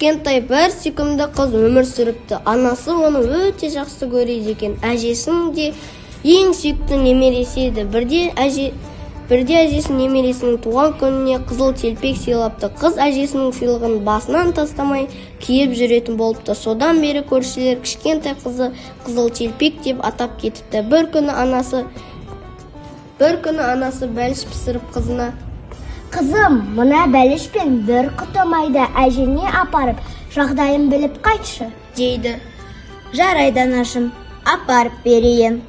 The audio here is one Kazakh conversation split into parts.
кішкентай бір сүйкімді қыз өмір сүріпті. Анасы оны өте жақсы көреді екен. Әжесінің де ең сүйікті немересі еді. Бірде әжесінің немересінің туған күніне қызыл телпек сыйлапты. Қыз әжесінің сыйлығын басынан тастамай киіп жүретін болыпты. Содан бері көршілер кішкентай қызы қызыл телпек деп атап кетіпті. Бір күні анасы бәліш пісіріп қызына: «Қызым, мына бәлішпен бір құты майды әжеңе апарып, жағдайын біліп қайтшы», дейді. «Жарайды анашым, апарып берейін»,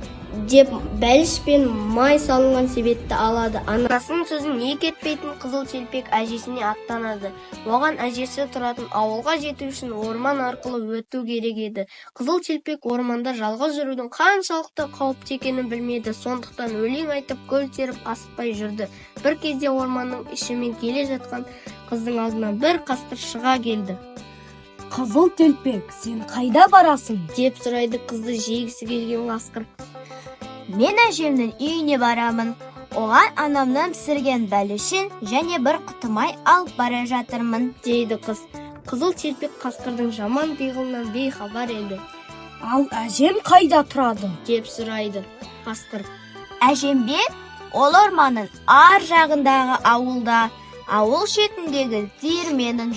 деп бәліш пен май салынған себетті алады. Анасының сөзін не кетпейтін қызыл телпек әжесіне аттанады. Оған әжесі тұратын ауылға жету үшін орман арқылы өту керек еді. Қызыл телпек орманда жалғыз жүрудің қаншалықты қауіпті екенін білмеді. Сондықтан өлең айтып көл теріп асықпай жүрді. Бір кезде орманның ішімен келе жатқан қыздың алдына бір қасқыр шыға келді. «Қызыл телпек, сен қайда барасың?» деп сұрайды қызды жегісі келген қасқыр. «Мен әжемнің үйіне барамын. Оған анамның пісірген бәлішін және бір құты май алып бара жатырмын», дейді қыз. Қызыл телпек қасқырдың жаман пиғылынан бейхабар еді. «Ал әжем қайда тұрады?» деп сұрайды қасқыр. «Әжем бе? Ол орманның ар жағындағы ауылда, ауыл шетіндегі диірменнің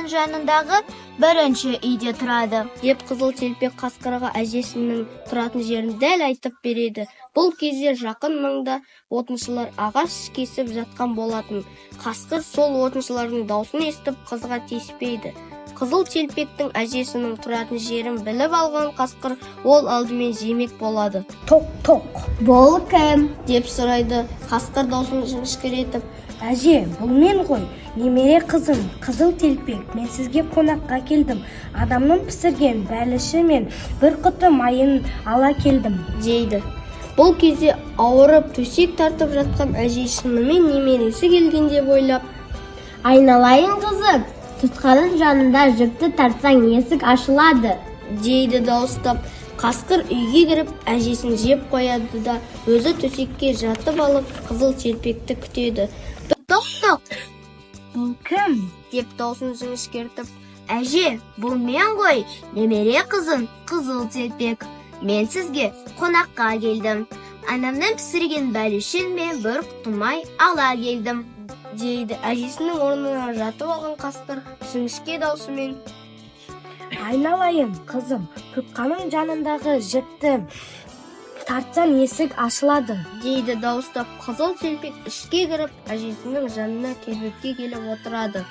жанындағы бірінші үйде тұрады», деп қызыл телпек қасқырға әжесінің тұратын жерін дәл айтып береді. Бұл кезде жақын маңда отыншылар ағаш кесіп жатқан болатын. Қасқыр сол отыншылардың даусын естіп қызға тиіспейді. Қызыл телпектің әжесінің тұратын жерін біліп алған қасқыр ол алдымен жемек болады. «Тоқ, «Бұл кім?» деп сұрайды қасқыр даусын жіңішкеретіп. «Әже, бұл мен ғой, немере қызым, қызыл телпек. Мен сізге қонаққа келдім. Адамның пісірген бәліші мен бір құты майын ала келдім», дейді. Бұл кезде ауырып төсек тартып жатқан әже шынымен немересі келген деп ойлап: «Айналайын қызым, тұтқаның жанында жіпті тартсаң есік ашылады», дейді дауыстап. Қасқыр үйге кіріп әжесін жеп қояды да өзі төсекке жатып алып қызыл телпекті күтеді. «Тоқ, «Бұл кім?» деп даусын жіңішкертіп. «Әже, бұл мен ғой, немере қызым, қызыл телпек. Мен сізге қонаққа келдім. Анамның пісірген бәлішін мен бір құты май ала келдім», дейді. Әжесінің орнына жатып алған қасқыр жіңішке даусымен: «Айналайын, қызым, тұтқаның жанындағы жіпті тартсаң есік ашылады», дейді дауыстап. Қызыл телпек ішке кіріп әжесінің жанына кербетке келіп отырады.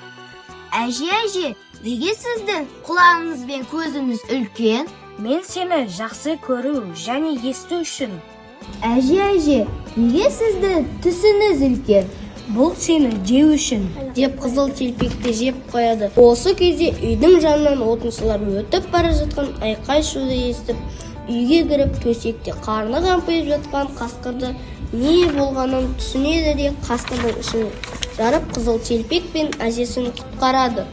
«Әже, неге сіздің құлағыңыз бен көзіңіз үлкен?» «Мен сені жақсы көру және есту үшін». «Әже, неге сіздің түсіңіз үлкен?» «Бұл сені жеу үшін», деп қызыл телпекті жеп қояды. Осы кезде үйдің жанынан отыншылар өтіп бара жатқан айқай-шуды естіп, үйге кіріп төсекте қарны қампиып жатқан қасқырды не болғанын түсінеді де қасқырдың ішін жарып қызыл телпек пен әжесін құтқарады.